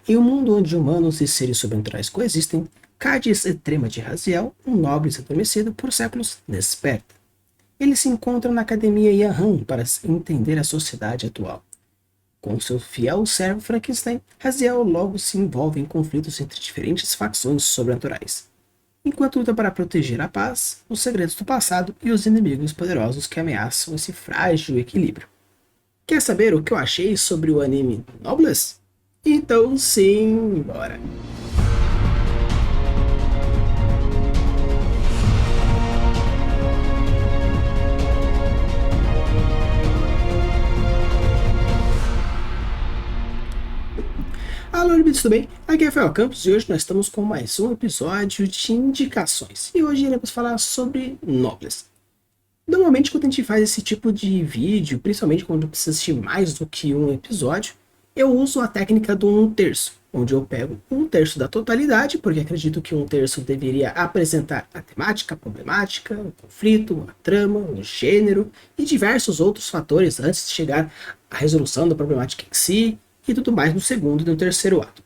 Em um mundo onde humanos e seres sobrenaturais coexistem, Cadiz Etrema de Raziel, um nobre adormecido por séculos, desperta. Ele se encontra na Academia Yahan para entender a sociedade atual. Com seu fiel servo Frankenstein, Raziel logo se envolve em conflitos entre diferentes facções sobrenaturais, enquanto luta para proteger a paz, os segredos do passado e os inimigos poderosos que ameaçam esse frágil equilíbrio. Quer saber o que eu achei sobre o anime Noblesse? Então sim, bora! Alô, Libidos, tudo bem? Aqui é Rafael Campos e hoje nós estamos com mais um episódio de indicações. E hoje iremos falar sobre Noblesse. Normalmente quando a gente faz esse tipo de vídeo, principalmente quando precisa assistir mais do que um episódio, eu uso a técnica do 1/3, onde eu pego 1/3 da totalidade, porque acredito que 1/3 deveria apresentar a temática, a problemática, o conflito, a trama, o gênero e diversos outros fatores antes de chegar à resolução da problemática em si e tudo mais no segundo e no terceiro ato.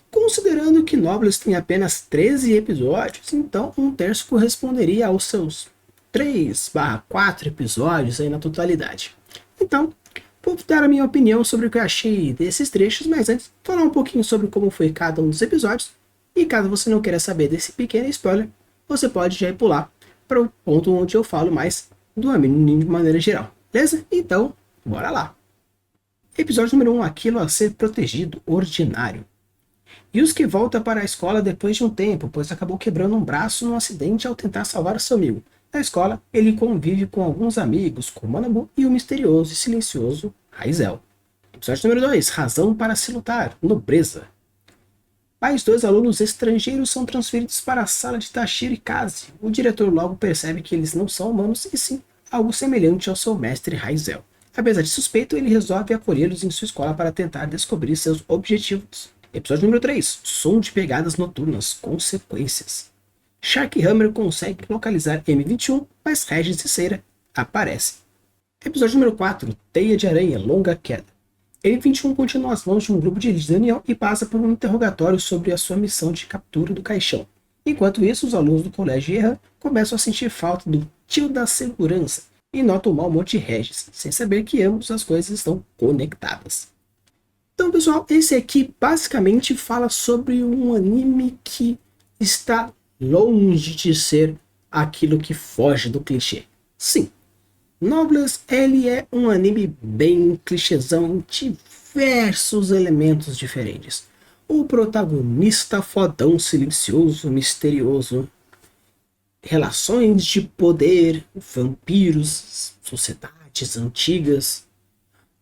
Considerando que Noblesse tem apenas 13 episódios, então 1/3 corresponderia aos seus 3/4 episódios aí na totalidade. Então, vou dar a minha opinião sobre o que eu achei desses trechos, mas antes, falar um pouquinho sobre como foi cada um dos episódios, e caso você não queira saber desse pequeno spoiler, você pode já ir pular para o ponto onde eu falo mais do anime de maneira geral, beleza? Então, bora lá! Episódio número 1, aquilo a ser protegido, ordinário. Yusuke volta para a escola depois de um tempo, pois acabou quebrando um braço num acidente ao tentar salvar o seu amigo. Na escola, ele convive com alguns amigos, como Manabu e o misterioso e silencioso Raizel. Episódio número 2, razão para se lutar, nobreza. Mais 2 alunos estrangeiros são transferidos para a sala de Tashiro e Kazi. O diretor logo percebe que eles não são humanos e sim algo semelhante ao seu mestre Raizel. Apesar de suspeito, ele resolve acolhê-los em sua escola para tentar descobrir seus objetivos. Episódio número 3, som de pegadas noturnas, consequências. Shark Hammer consegue localizar M21, mas Regis e Seira aparecem. Episódio número 4, teia de aranha, longa queda. M21 continua às mãos de um grupo de elite da União e passa por um interrogatório sobre a sua missão de captura do caixão. Enquanto isso, os alunos do colégio Erran começam a sentir falta do tio da segurança e notam o mau humor de Regis, sem saber que ambas as coisas estão conectadas. Então, pessoal, esse aqui basicamente fala sobre um anime que está longe de ser aquilo que foge do clichê. Sim, Noblesse, ele é um anime bem clichêzão em diversos elementos diferentes. O protagonista fodão, silencioso, misterioso, relações de poder, vampiros, sociedades antigas,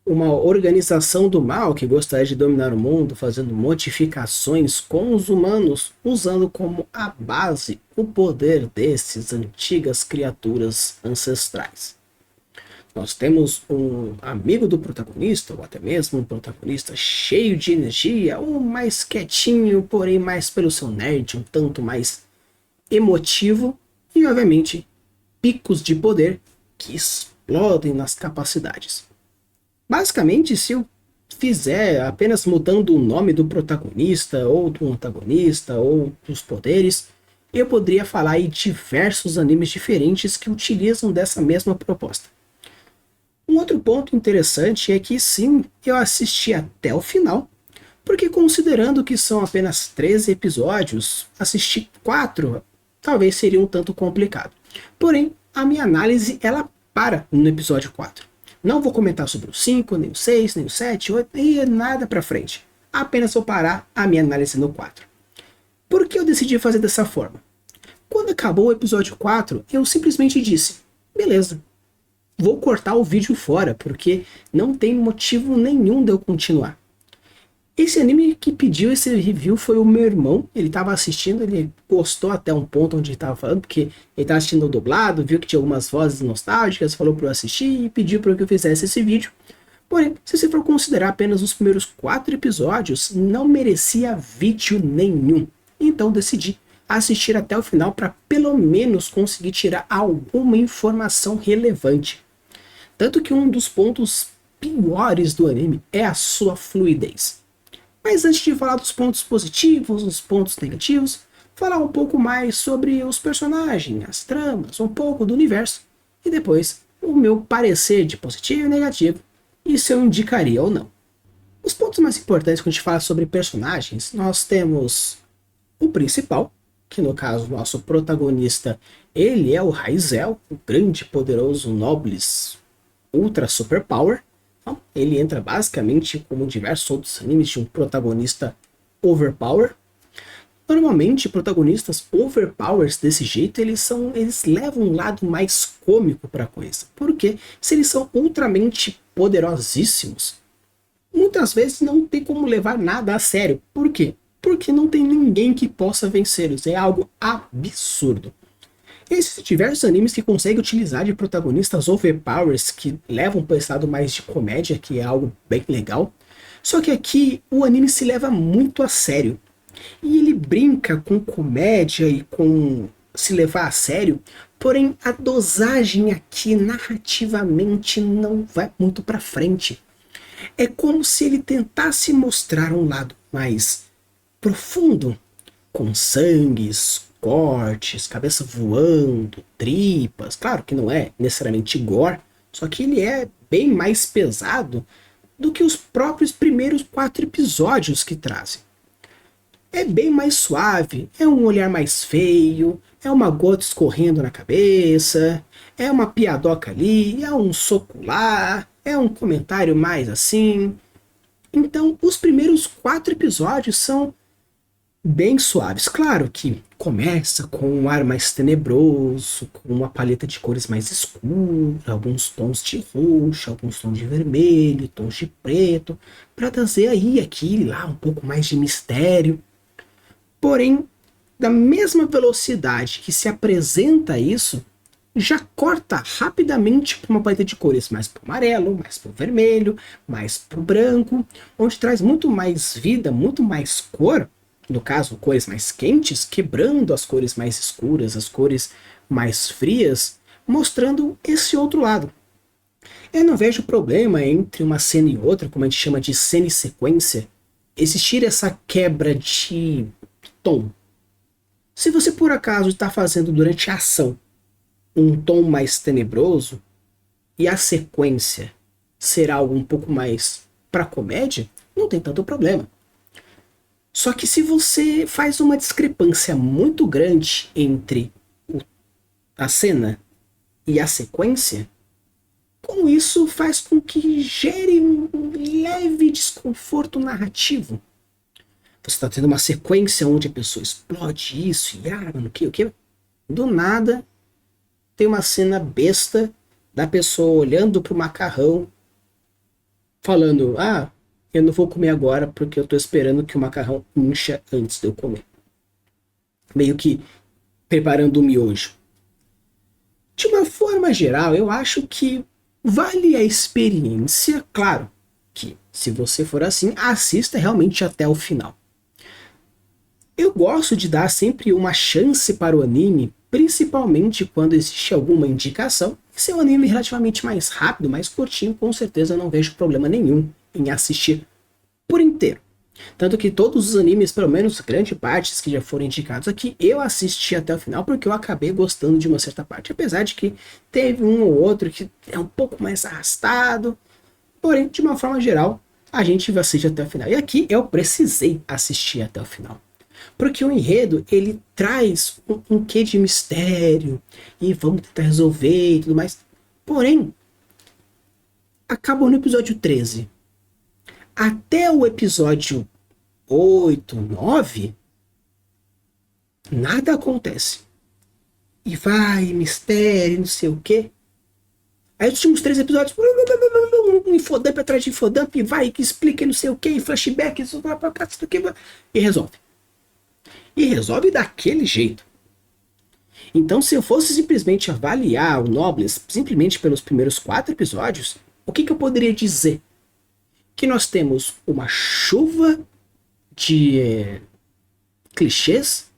uma organização do mal que gostaria de dominar o mundo, fazendo modificações com os humanos, usando como a base o poder desses antigas criaturas ancestrais. Nós temos um amigo do protagonista, ou até mesmo um protagonista cheio de energia, ou mais quietinho, porém mais pelo seu nerd, um tanto mais emotivo, e obviamente picos de poder que explodem nas capacidades. Basicamente, se eu fizer apenas mudando o nome do protagonista, ou do antagonista, ou dos poderes, eu poderia falar em diversos animes diferentes que utilizam dessa mesma proposta. Um outro ponto interessante é que sim, eu assisti até o final, porque considerando que são apenas 13 episódios, assistir 4 talvez seria um tanto complicado. Porém, a minha análise ela para no episódio 4. Não vou comentar sobre o 5, nem o 6, nem o 7, 8, e nada pra frente. Apenas vou parar a minha análise no 4. Por que eu decidi fazer dessa forma? Quando acabou o episódio 4, eu simplesmente disse, beleza, vou cortar o vídeo fora, porque não tem motivo nenhum de eu continuar. Esse anime que pediu esse review foi o meu irmão. Ele estava assistindo, ele gostou até um ponto onde ele estava falando, porque ele estava assistindo o dublado, viu que tinha algumas vozes nostálgicas, falou para eu assistir e pediu para que eu fizesse esse vídeo. Porém, se você for considerar apenas os primeiros 4 episódios, não merecia vídeo nenhum. Então decidi assistir até o final para pelo menos conseguir tirar alguma informação relevante. Tanto que um dos pontos piores do anime é a sua fluidez. Mas antes de falar dos pontos positivos, dos pontos negativos, falar um pouco mais sobre os personagens, as tramas, um pouco do universo, e depois o meu parecer de positivo e negativo, e se eu indicaria ou não. Os pontos mais importantes quando a gente fala sobre personagens, nós temos o principal, que no caso, nosso protagonista, ele é o Raizel, o grande poderoso Nobles Ultra Superpower. Então, ele entra basicamente como diversos outros animes de um protagonista overpower. Normalmente, protagonistas overpowers desse jeito, eles levam um lado mais cômico para a coisa. Porque se eles são ultramente poderosíssimos, muitas vezes não tem como levar nada a sério. Por quê? Porque não tem ninguém que possa vencê-los. É algo absurdo. Existem diversos animes que conseguem utilizar de protagonistas overpowers que levam para esse lado mais de comédia, que é algo bem legal. Só que aqui o anime se leva muito a sério. E ele brinca com comédia e com se levar a sério, porém a dosagem aqui narrativamente não vai muito para frente. É como se ele tentasse mostrar um lado mais profundo, com sangues, cortes, cabeça voando, tripas. Claro que não é necessariamente gore, só que ele é bem mais pesado do que os próprios primeiros 4 episódios que trazem. É bem mais suave, é um olhar mais feio, é uma gota escorrendo na cabeça, é uma piadoca ali, é um soco lá, é um comentário mais assim. Então, os primeiros 4 episódios são bem suaves. Claro que começa com um ar mais tenebroso, com uma paleta de cores mais escura, alguns tons de roxo, alguns tons de vermelho, tons de preto, para trazer aí, aqui e lá um pouco mais de mistério. Porém, da mesma velocidade que se apresenta isso, já corta rapidamente para uma paleta de cores mais para o amarelo, mais para o vermelho, mais para o branco, onde traz muito mais vida, muito mais cor, no caso, cores mais quentes, quebrando as cores mais escuras, as cores mais frias, mostrando esse outro lado. Eu não vejo problema entre uma cena e outra, como a gente chama de cena e sequência, existir essa quebra de tom. Se você por acaso está fazendo durante a ação um tom mais tenebroso e a sequência será algo um pouco mais para comédia, não tem tanto problema. Só que se você faz uma discrepância muito grande entre a cena e a sequência, com isso faz com que gere um leve desconforto narrativo. Você está tendo uma sequência onde a pessoa explode isso e o que? Do nada tem uma cena besta da pessoa olhando pro macarrão, falando, eu não vou comer agora porque eu tô esperando que o macarrão incha antes de eu comer. Meio que preparando o miojo. De uma forma geral, eu acho que vale a experiência, claro, que se você for assim, assista realmente até o final. Eu gosto de dar sempre uma chance para o anime, principalmente quando existe alguma indicação. Se é um anime relativamente mais rápido, mais curtinho, com certeza eu não vejo problema nenhum em assistir por inteiro. Tanto que todos os animes, pelo menos grande parte que já foram indicados aqui, eu assisti até o final porque eu acabei gostando de uma certa parte. Apesar de que teve um ou outro que é um pouco mais arrastado, porém, de uma forma geral, a gente assiste até o final. E aqui eu precisei assistir até o final. Porque o enredo, ele traz um quê de mistério, e vamos tentar resolver e tudo mais. Porém, acabou no episódio 13. Até o episódio 8, 9, nada acontece. E vai, mistério, não sei o quê. Aí os últimos 3 episódios, um infodump atrás de infodump, e vai, que explica não sei o quê, flashback, isso, e resolve. E resolve daquele jeito. Então, se eu fosse simplesmente avaliar o Nobles simplesmente pelos primeiros 4 episódios, o que eu poderia dizer? Que nós temos uma chuva de clichês,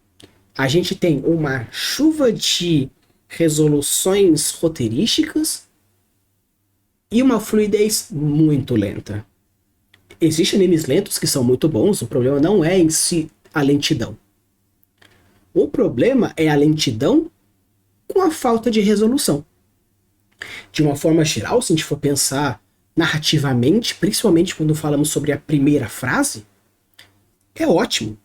a gente tem uma chuva de resoluções roteirísticas e uma fluidez muito lenta. Existem animes lentos que são muito bons, o problema não é em si a lentidão. O problema é a lentidão com a falta de resolução. De uma forma geral, se a gente for pensar narrativamente, principalmente quando falamos sobre a primeira frase, é ótimo.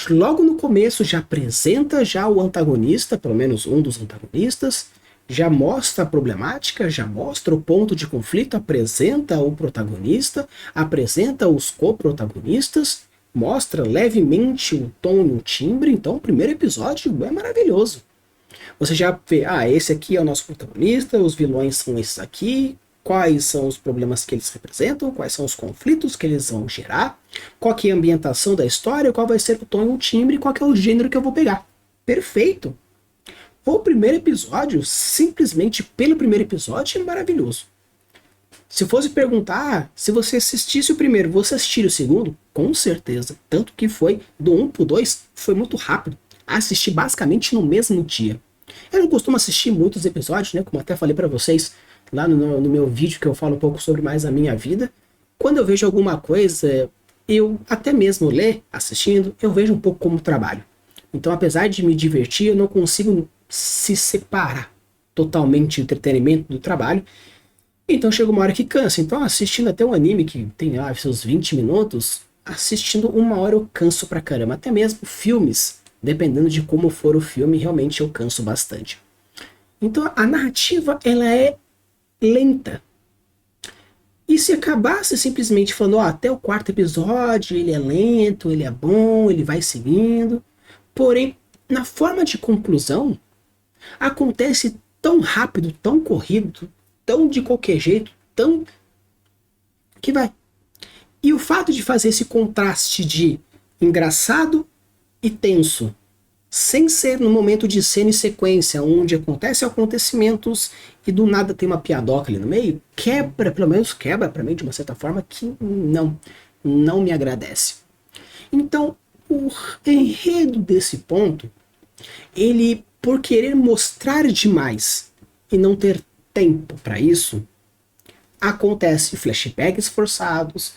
Logo no começo já apresenta já o antagonista, pelo menos um dos antagonistas, já mostra a problemática, já mostra o ponto de conflito, apresenta o protagonista, apresenta os co-protagonistas, mostra levemente o tom e o timbre, então o primeiro episódio é maravilhoso. Você já vê, esse aqui é o nosso protagonista, os vilões são esses aqui, quais são os problemas que eles representam, quais são os conflitos que eles vão gerar, qual que é a ambientação da história, qual vai ser o tom e o timbre, qual que é o gênero que eu vou pegar. Perfeito! O primeiro episódio, simplesmente pelo primeiro episódio, é maravilhoso. Se fosse perguntar, se você assistisse o primeiro, você assistiria o segundo? Com certeza. Tanto que foi do 1 pro 2, foi muito rápido. Assisti basicamente no mesmo dia. Eu não costumo assistir muitos episódios, né? Como até falei pra vocês lá no meu vídeo que eu falo um pouco sobre mais a minha vida. Quando eu vejo alguma coisa, eu até mesmo ler, assistindo, eu vejo um pouco como trabalho. Então, apesar de me divertir, eu não consigo se separar totalmente do entretenimento do trabalho. Então chega uma hora que cansa. Então, assistindo até um anime que tem seus 20 minutos, assistindo 1 hora eu canso pra caramba. Até mesmo filmes, dependendo de como for o filme, realmente eu canso bastante. Então a narrativa, ela é lenta. E se acabasse simplesmente falando, até o 4º episódio, ele é lento, ele é bom, ele vai seguindo. Porém, na forma de conclusão, acontece tão rápido, tão corrido, tão de qualquer jeito, tão que vai. E o fato de fazer esse contraste de engraçado e tenso, sem ser no momento de cena e sequência, onde acontecem acontecimentos e do nada tem uma piadoca ali no meio, quebra, pelo menos quebra para mim de uma certa forma que não me agradece. Então, o enredo desse ponto, ele, por querer mostrar demais e não ter tempo para isso, acontece flashbacks forçados,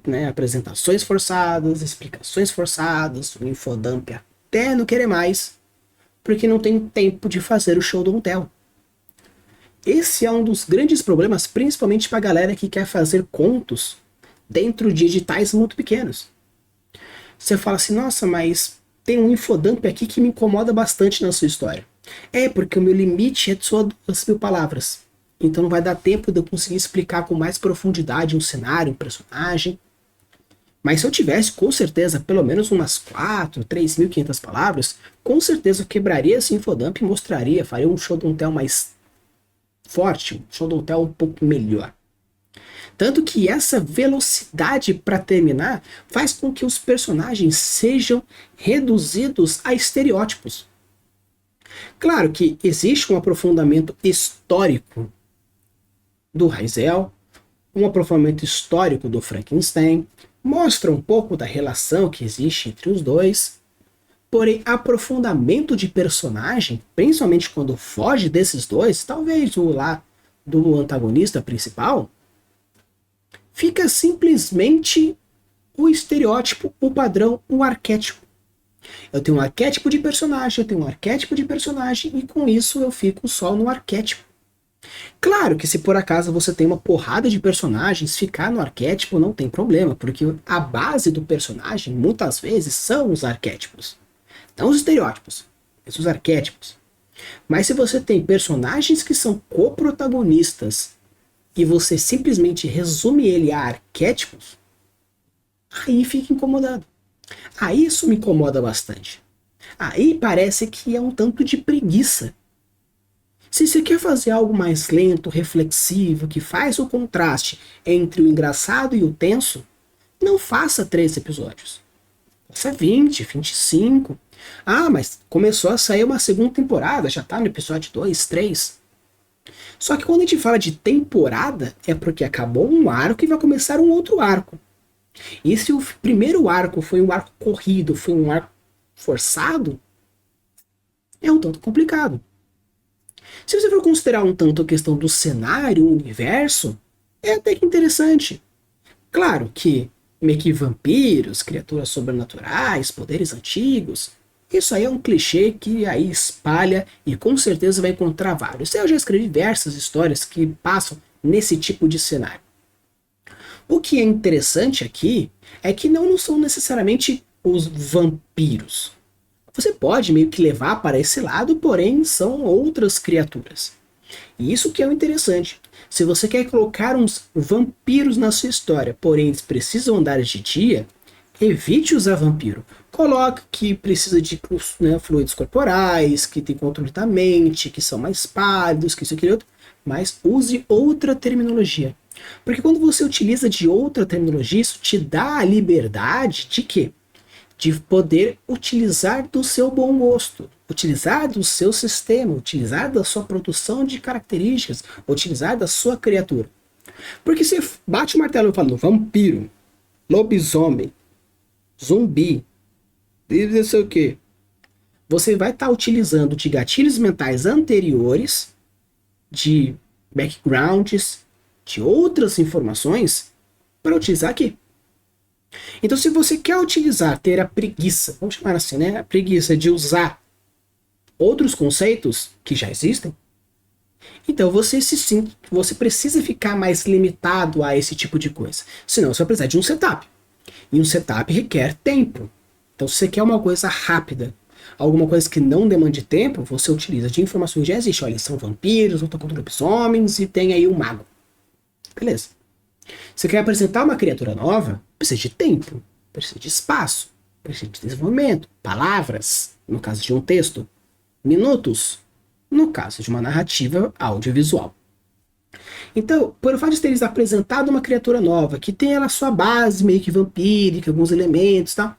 né, apresentações forçadas, explicações forçadas, o infodump até não querer mais, porque não tem tempo de fazer o show don't tell. Esse é um dos grandes problemas, principalmente para a galera que quer fazer contos dentro de editais muito pequenos. Você fala assim, nossa, mas tem um infodump aqui que me incomoda bastante na sua história. É, porque o meu limite é só 2.000 palavras. Então não vai dar tempo de eu conseguir explicar com mais profundidade um cenário, um personagem. Mas se eu tivesse, com certeza, pelo menos umas 3.500 palavras, com certeza eu quebraria esse infodump e mostraria, faria um show don't tell mais forte, um show don't tell um pouco melhor. Tanto que essa velocidade para terminar faz com que os personagens sejam reduzidos a estereótipos. Claro que existe um aprofundamento histórico do Raziel, um aprofundamento histórico do Frankenstein, mostra um pouco da relação que existe entre os dois, porém aprofundamento de personagem, principalmente quando foge desses dois, talvez o lá do antagonista principal, fica simplesmente o estereótipo, o padrão, o arquétipo. Eu tenho um arquétipo de personagem, eu tenho um arquétipo de personagem, e com isso eu fico só no arquétipo. Claro que se por acaso você tem uma porrada de personagens, ficar no arquétipo não tem problema, porque a base do personagem, muitas vezes, são os arquétipos. Não os estereótipos, mas os arquétipos. Mas se você tem personagens que são coprotagonistas, e você simplesmente resume ele a arquétipos, aí fica incomodado. Aí isso me incomoda bastante. Aí parece que é um tanto de preguiça. Se você quer fazer algo mais lento, reflexivo, que faz o contraste entre o engraçado e o tenso, não faça 3 episódios. Faça 20, 25. Mas começou a sair uma segunda temporada, já tá no episódio 2, 3. Só que quando a gente fala de temporada, é porque acabou um arco e vai começar um outro arco. E se o primeiro arco foi um arco corrido, foi um arco forçado, é um tanto complicado. Se você for considerar um tanto a questão do cenário, o universo, é até que interessante. Claro que meio que vampiros, criaturas sobrenaturais, poderes antigos, isso aí é um clichê que aí espalha e com certeza vai encontrar vários. Eu já escrevi diversas histórias que passam nesse tipo de cenário. O que é interessante aqui é que não são necessariamente os vampiros. Você pode meio que levar para esse lado, porém são outras criaturas. E isso que é o interessante. Se você quer colocar uns vampiros na sua história, porém eles precisam andar de dia, evite usar vampiro. Coloque que precisa de fluidos corporais, que tem controle da mente, que são mais pálidos, que isso e aquilo outro, mas use outra terminologia. Porque quando você utiliza de outra terminologia, isso te dá a liberdade de quê? De poder utilizar do seu bom gosto, utilizar do seu sistema, utilizar da sua produção de características, utilizar da sua criatura. Porque você bate o martelo falando vampiro, lobisomem, zumbi, não sei o que, você vai estar utilizando de gatilhos mentais anteriores, de backgrounds, de outras informações para utilizar aqui. Então, se você quer utilizar, ter a preguiça, vamos chamar assim, né? A preguiça de usar outros conceitos que já existem, então você precisa ficar mais limitado a esse tipo de coisa. Senão você vai precisar de um setup. E um setup requer tempo. Então, se você quer uma coisa rápida, alguma coisa que não demande tempo, você utiliza de informações que já existem. Olha, são vampiros, lutam contra lobisomens e tem aí um mago. Beleza. Você quer apresentar uma criatura nova, precisa de tempo, precisa de espaço, precisa de desenvolvimento, palavras, no caso de um texto, minutos, no caso de uma narrativa audiovisual. Então, por o fato de teres apresentado uma criatura nova, que tem a sua base meio que vampírica, alguns elementos, tá?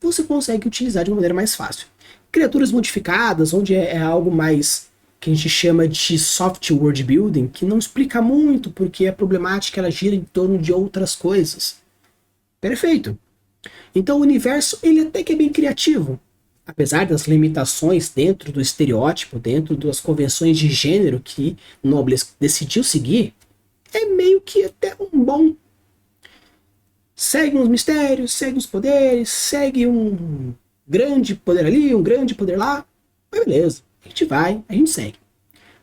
Você consegue utilizar de uma maneira mais fácil. Criaturas modificadas, onde é algo mais que a gente chama de soft world building, que não explica muito porque a problemática ela gira em torno de outras coisas. Perfeito. Então o universo ele até que é bem criativo. Apesar das limitações dentro do estereótipo, dentro das convenções de gênero que Nobles decidiu seguir, é meio que até um bom. Segue uns mistérios, segue uns poderes, segue um grande poder ali, um grande poder lá, mas beleza. A gente vai, a gente segue.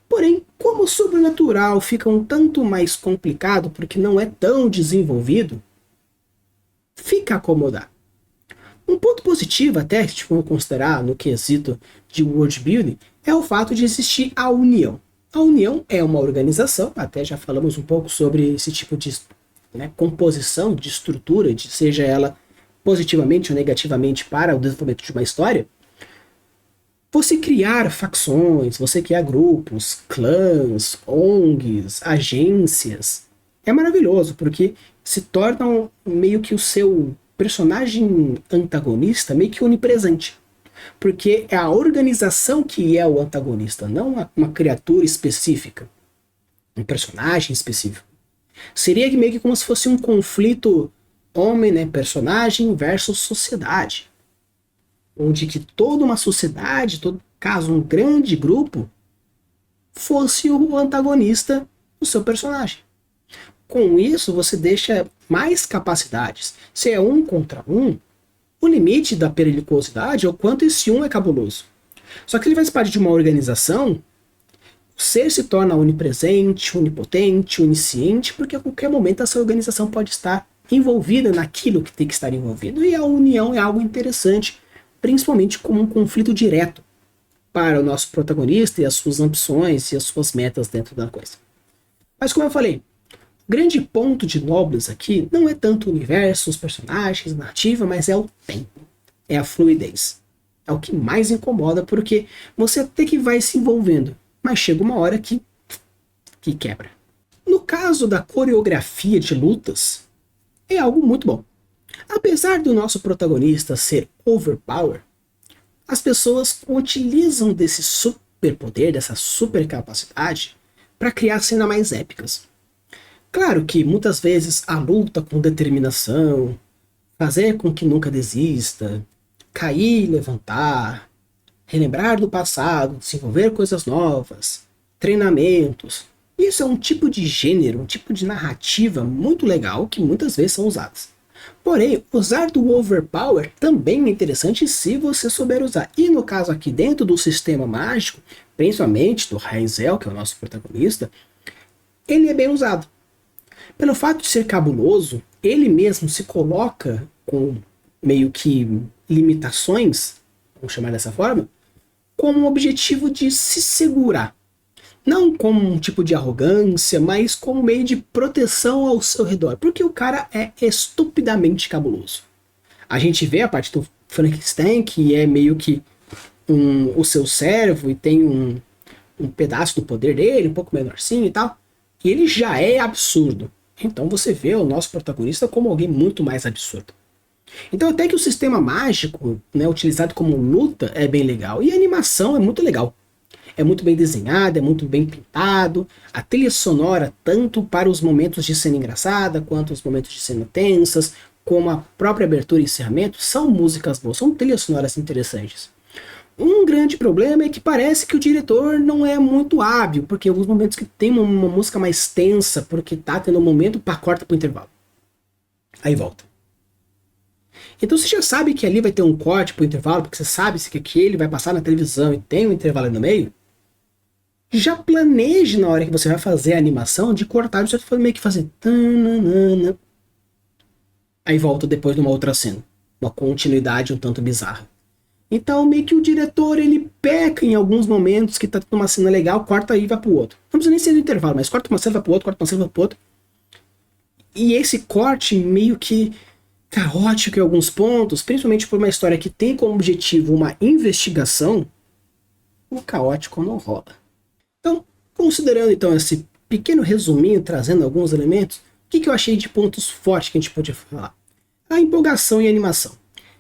Porém, como o sobrenatural fica um tanto mais complicado porque não é tão desenvolvido, fica acomodado. Um ponto positivo até, que vamos considerar no quesito de world building, é o fato de existir a União. A União é uma organização, até já falamos um pouco sobre esse tipo de composição, de estrutura, de seja ela positivamente ou negativamente para o desenvolvimento de uma história. Você criar facções, você criar grupos, clãs, ONGs, agências, é maravilhoso, porque se torna meio que o seu personagem antagonista meio que onipresente. Porque é a organização que é o antagonista, não uma criatura específica, um personagem específico. Seria meio que como se fosse um conflito homem, né, personagem versus sociedade. Onde que toda uma sociedade, todo caso um grande grupo, fosse o antagonista do seu personagem. Com isso, você deixa mais capacidades. Se é um contra um, o limite da periculosidade é o quanto esse um é cabuloso. Só que ele faz parte de uma organização, o ser se torna onipresente, onipotente, onisciente, porque a qualquer momento essa organização pode estar envolvida naquilo que tem que estar envolvido. E a união é algo interessante, principalmente como um conflito direto para o nosso protagonista e as suas ambições e as suas metas dentro da coisa. Mas como eu falei, o grande ponto de Nobles aqui não é tanto o universo, os personagens, a narrativa, mas é o tempo, é a fluidez. É o que mais incomoda, porque você até que vai se envolvendo, mas chega uma hora que quebra. No caso da coreografia de lutas, é algo muito bom. Apesar do nosso protagonista ser overpower, as pessoas utilizam desse superpoder, dessa super capacidade, para criar cenas mais épicas. Claro que muitas vezes a luta com determinação, fazer com que nunca desista, cair e levantar, relembrar do passado, desenvolver coisas novas, treinamentos, Isso é um tipo de gênero, um tipo de narrativa muito legal que muitas vezes são usadas. Porém, usar do overpower também é interessante se você souber usar. E no caso aqui dentro do sistema mágico, principalmente do Raizel, que é o nosso protagonista, ele é bem usado. Pelo fato de ser cabuloso, ele mesmo se coloca com meio que limitações, vamos chamar dessa forma, como um objetivo de se segurar. Não como um tipo de arrogância, mas como meio de proteção ao seu redor. Porque o cara é estupidamente cabuloso. A gente vê a parte do Frankenstein, que é meio que o seu servo e tem um pedaço do poder dele, um pouco menorzinho e tal. E ele já é absurdo. Então você vê o nosso protagonista como alguém muito mais absurdo. Então até que o sistema mágico, né, utilizado como luta, é bem legal. E a animação é muito legal. É muito bem desenhado, é muito bem pintado. A trilha sonora, tanto para os momentos de cena engraçada, quanto os momentos de cena tensas, como a própria abertura e encerramento, são músicas boas, são trilhas sonoras interessantes. Um grande problema é que parece que o diretor não é muito hábil, porque alguns momentos que tem uma música mais tensa, porque tá tendo um momento, pá, corta pro intervalo. Aí volta. Então você já sabe que ali vai ter um corte pro intervalo, porque você sabe que ele vai passar na televisão e tem um intervalo aí no meio. Já planeje na hora que você vai fazer a animação de cortar, você vai meio que fazer. Aí volta depois numa outra cena. Uma continuidade um tanto bizarra. Então, meio que o diretor, ele peca em alguns momentos que tá tendo uma cena legal, corta aí e vai pro outro. Não precisa nem ser no intervalo, mas corta uma cena, vai pro outro, corta uma cena, vai pro outro. E esse corte meio que caótico em alguns pontos, principalmente por uma história que tem como objetivo uma investigação, o caótico não rola. Então, considerando então esse pequeno resuminho, trazendo alguns elementos, o que eu achei de pontos fortes que a gente pode falar? A empolgação e a animação.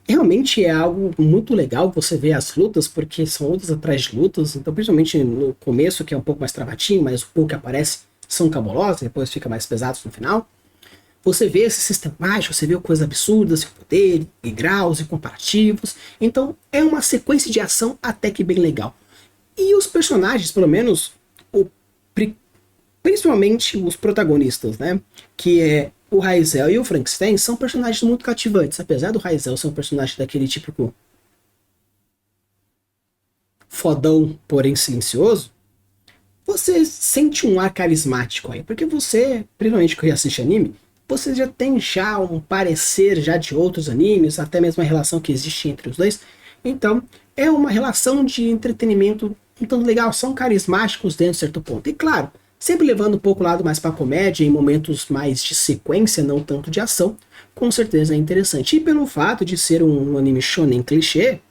Realmente é algo muito legal você ver as lutas, porque são lutas atrás de lutas, então principalmente no começo, que é um pouco mais travatinho, mas o pouco que aparece são cabulosas, depois fica mais pesados no final. Você vê esse sistema mágico, você vê coisas absurdas, poder, e graus, e comparativos. Então é uma sequência de ação até que bem legal. E os personagens, pelo menos, principalmente os protagonistas, né? Que é o Raizel e o Frankenstein, são personagens muito cativantes. Apesar do Raizel ser um personagem daquele típico fodão, porém silencioso, você sente um ar carismático aí. Porque você, principalmente que assiste anime, você já tem já um parecer já de outros animes, até mesmo a relação que existe entre os dois. Então, é uma relação de entretenimento um tanto legal, são carismáticos dentro de certo ponto. E claro, sempre levando um pouco o lado mais para comédia, em momentos mais de sequência, não tanto de ação, com certeza é interessante. E pelo fato de ser um anime shonen clichê,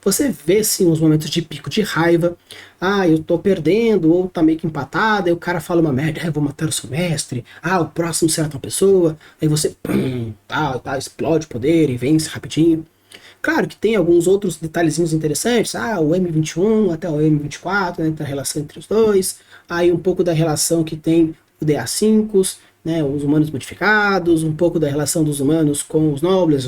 você vê sim os momentos de pico de raiva. Ah, eu tô perdendo, ou tá meio que empatado, aí o cara fala uma merda, eu vou matar o seu mestre, o próximo será tal pessoa, aí você explode o poder e vence rapidinho. Claro que tem alguns outros detalhezinhos interessantes, o M21 até o M24, né, a relação entre os dois, aí um pouco da relação que tem o DA5, né, os humanos modificados, um pouco da relação dos humanos com os nobles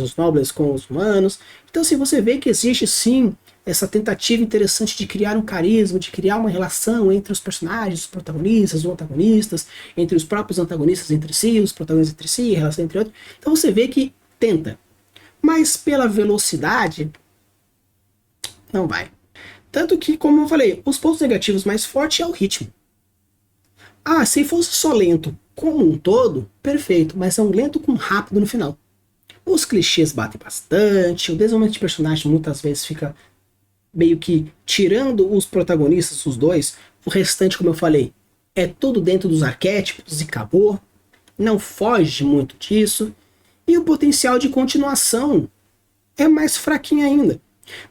com os humanos. Então, assim, você vê que existe sim essa tentativa interessante de criar um carisma, de criar uma relação entre os personagens, os protagonistas, os antagonistas, entre os próprios antagonistas entre si, os protagonistas entre si, a relação entre outros. Então você vê que tenta. Mas pela velocidade, não vai. Tanto que, como eu falei, os pontos negativos mais fortes é o ritmo. Se fosse só lento como um todo, perfeito, mas é um lento com rápido no final. Os clichês batem bastante, o desenvolvimento de personagem muitas vezes fica meio que tirando os protagonistas, os dois, o restante, como eu falei, é tudo dentro dos arquétipos e acabou. Não foge muito disso. E o potencial de continuação é mais fraquinho ainda.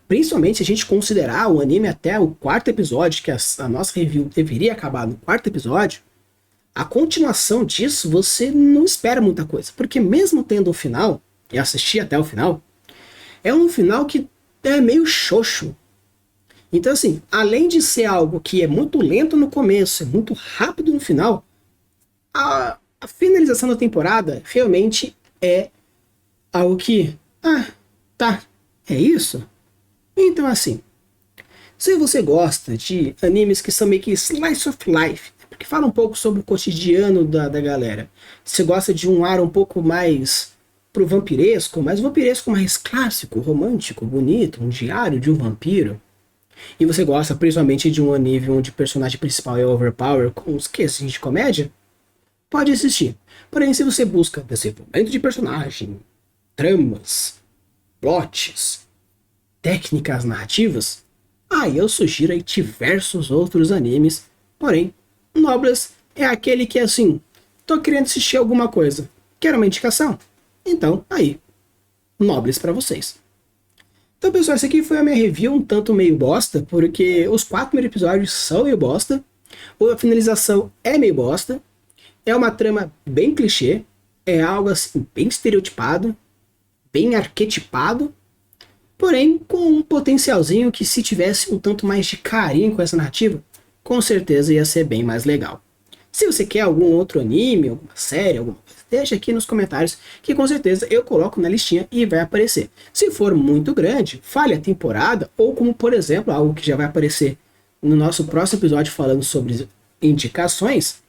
Principalmente se a gente considerar o anime até o quarto episódio, que a nossa review deveria acabar no quarto episódio, a continuação disso você não espera muita coisa. Porque mesmo tendo um final, e assistir até o final, é um final que é meio xoxo. Então assim, além de ser algo que é muito lento no começo, é muito rápido no final, a finalização da temporada realmente é algo que, tá, é isso? Então assim, se você gosta de animes que são meio que slice of life, que fala um pouco sobre o cotidiano da galera. Você gosta de um ar um pouco mais pro vampiresco, mas vampiresco mais clássico, romântico, bonito, um diário de um vampiro. E você gosta principalmente de um anime onde o personagem principal é overpower com os quezinhos de comédia? Pode assistir. Porém, se você busca desenvolvimento de personagem, tramas, plots, técnicas narrativas, aí eu sugiro aí diversos outros animes. Porém, Noblesse é aquele que assim, tô querendo assistir alguma coisa. Quer uma indicação? Então, aí, Noblesse pra vocês. Então, pessoal, essa aqui foi a minha review um tanto meio bosta, porque os 4 primeiros episódios são meio bosta, a finalização é meio bosta, é uma trama bem clichê, é algo assim bem estereotipado, bem arquetipado, porém com um potencialzinho que se tivesse um tanto mais de carinho com essa narrativa, com certeza ia ser bem mais legal. Se você quer algum outro anime, alguma série, alguma coisa, deixa aqui nos comentários que com certeza eu coloco na listinha e vai aparecer. Se for muito grande, fale a temporada, ou como por exemplo, algo que já vai aparecer no nosso próximo episódio falando sobre indicações,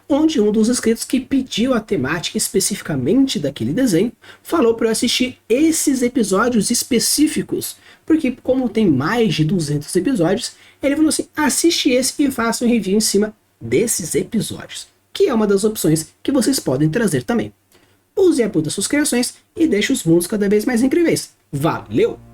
onde um dos inscritos que pediu a temática especificamente daquele desenho falou para eu assistir esses episódios específicos, porque como tem mais de 200 episódios, ele falou assim, assiste esse e faça um review em cima desses episódios, que é uma das opções que vocês podem trazer também. Use a ajuda das suas criações e deixe os mundos cada vez mais incríveis. Valeu!